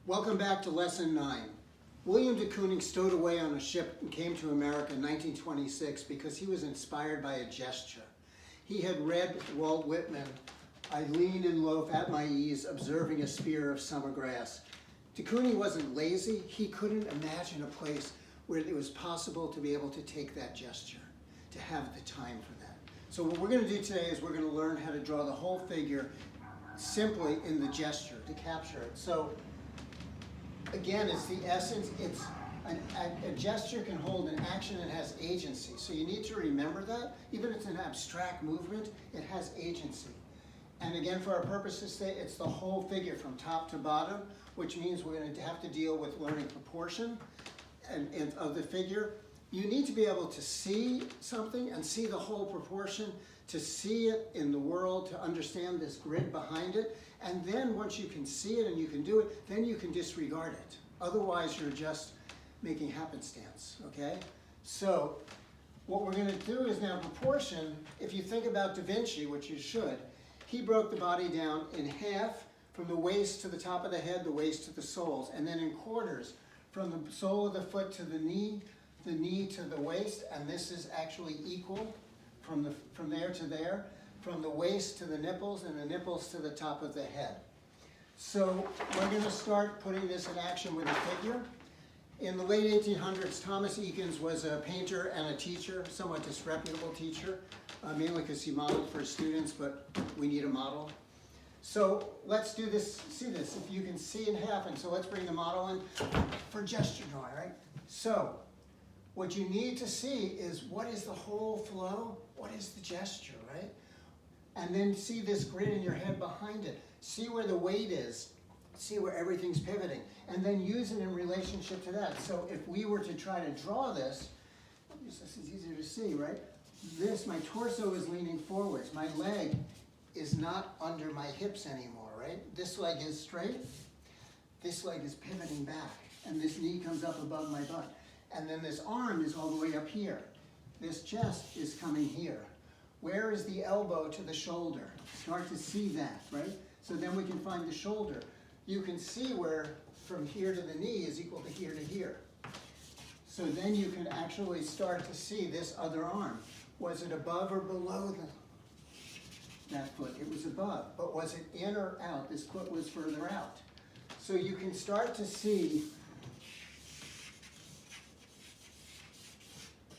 Welcome back to Lesson 9. William de Kooning stowed away on a ship and came to America in 1926 because he was inspired by a gesture. He had read Walt Whitman, "I lean and loaf at my ease, observing a spear of summer grass." De Kooning wasn't lazy. He couldn't imagine a place where it was possible to be able to take that gesture, to have the time for that. So what we're going to do today is we're going to learn how to draw the whole figure simply in the gesture to capture it. So again, it's the essence. It's a gesture can hold an action and has agency. So you need to remember that. Even if it's an abstract movement, it has agency. And again, for our purposes today, it's the whole figure from top to bottom, which means we're going to have to deal with learning proportion and of the figure. You need to be able to see something and see the whole proportion, to see it in the world, to understand this grid behind it. And then once you can see it and you can do it, then you can disregard it. Otherwise, you're just making happenstance, okay? So what we're going to do is now proportion. If you think about Da Vinci, which you should, he broke the body down in half from the waist to the top of the head, the waist to the soles, and then in quarters from the sole of the foot to the knee to the waist, and this is actually equal from there to there, from the waist to the nipples, and the nipples to the top of the head. So we're going to start putting this in action with a figure. In the late 1800s, Thomas Eakins was a painter and a teacher, somewhat disreputable teacher, mainly because he modeled for his students, but we need a model. So let's do this, see this, if you can see in half, and so let's bring the model in for gesture drawing, right? So what you need to see is what is the whole flow, what is the gesture, right? And then see this grid in your head behind it. See where the weight is, see where everything's pivoting, and then use it in relationship to that. So if we were to try to draw this is easier to see, right? My torso is leaning forwards, my leg is not under my hips anymore, right? This leg is straight, this leg is pivoting back, and this knee comes up above my butt. And then this arm is all the way up here. This chest is coming here. Where is the elbow to the shoulder? Start to see that, right? So then we can find the shoulder. You can see where from here to the knee is equal to here. So then you can actually start to see this other arm. Was it above or below that foot? It was above. But was it in or out? This foot was further out. So you can start to see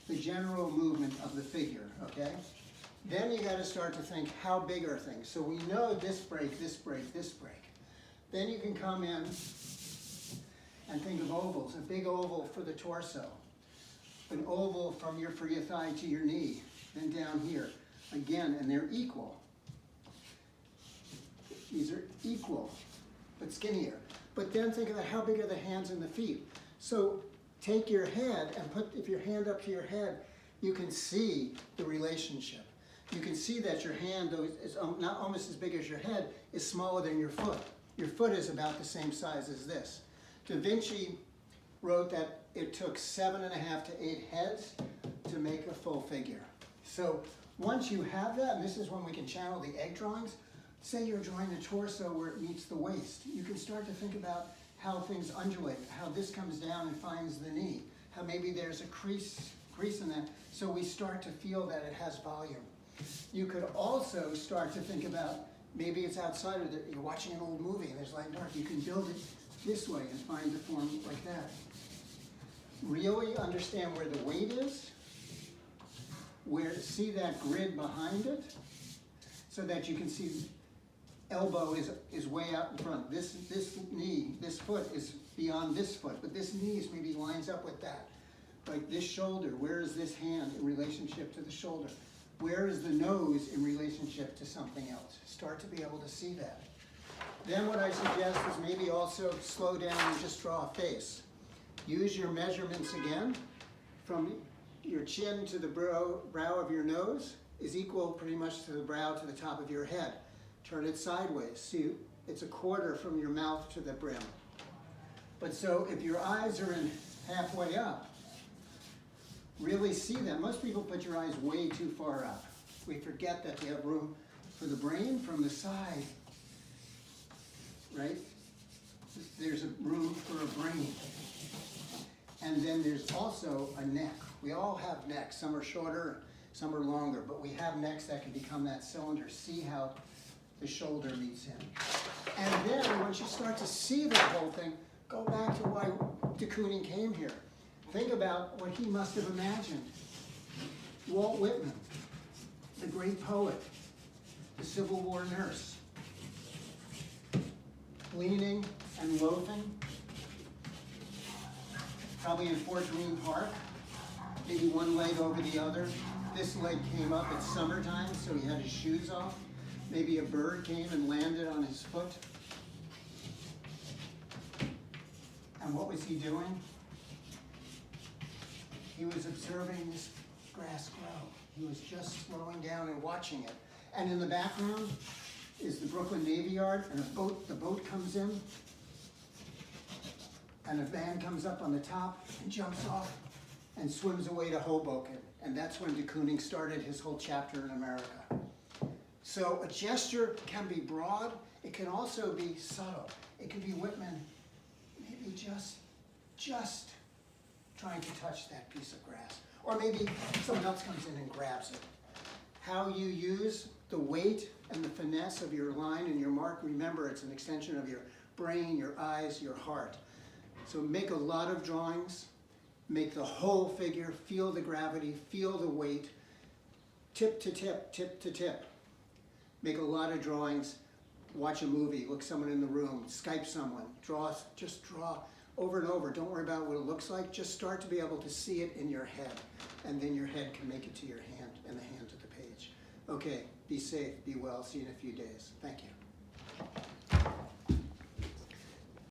the general movement of the figure, okay? Then you got to start to think, how big are things? So we know this break, this break, this break. Then you can come in and think of ovals. A big oval for the torso, an oval from for your thigh to your knee, then down here. Again, and they're equal. These are equal, but skinnier. But then think about how big are the hands and the feet. So take your head and if your hand up to your head, you can see the relationship. You can see that your hand, though is not almost as big as your head, is smaller than your foot. Your foot is about the same size as this. Da Vinci wrote that it took 7.5 to 8 heads to make a full figure. So once you have that, and this is when we can channel the egg drawings, say you're drawing the torso where it meets the waist. You can start to think about how things undulate, how this comes down and finds the knee, how maybe there's a crease in that, so we start to feel that it has volume. You could also start to think about, maybe it's outside of it, you're watching an old movie and there's light and dark, you can build it this way and find the form like that. Really understand where the weight is, see that grid behind it, so that you can see elbow is way out in front. This knee, this foot is beyond this foot, but this knee maybe lines up with that. Like this shoulder, where is this hand in relationship to the shoulder? Where is the nose in relationship to something else? Start to be able to see that. Then what I suggest is maybe also slow down and just draw a face. Use your measurements again. From your chin to the brow of your nose is equal pretty much to the brow to the top of your head. Turn it sideways. See, it's a quarter from your mouth to the brim. But so if your eyes are in halfway up, really see that. Most people put your eyes way too far up. We forget that they have room for the brain from the side, right? There's a room for a brain. And then there's also a neck. We all have necks. Some are shorter, some are longer, but we have necks that can become that cylinder. See how the shoulder meets in. And then once you start to see the whole thing, go back to why de Kooning came here. Think about what he must have imagined. Walt Whitman, the great poet, the Civil War nurse, leaning and loafing, probably in Fort Greene Park, maybe one leg over the other. This leg came up, it's summertime, so he had his shoes off. Maybe a bird came and landed on his foot. And what was he doing? He was observing this grass grow. He was just slowing down and watching it. And in the background is the Brooklyn Navy Yard, and the boat comes in, and a van comes up on the top and jumps off and swims away to Hoboken. And that's when de Kooning started his whole chapter in America. So a gesture can be broad, it can also be subtle. It can be Whitman maybe just trying to touch that piece of grass. Or maybe someone else comes in and grabs it. How you use the weight and the finesse of your line and your mark, remember it's an extension of your brain, your eyes, your heart. So make a lot of drawings, make the whole figure, feel the gravity, feel the weight, tip to tip, tip to tip. Make a lot of drawings, watch a movie, look someone in the room, Skype someone, just draw over and over. Don't worry about what it looks like, just start to be able to see it in your head, and then your head can make it to your hand and the hand to the page. Okay, be safe, be well, see you in a few days. Thank you.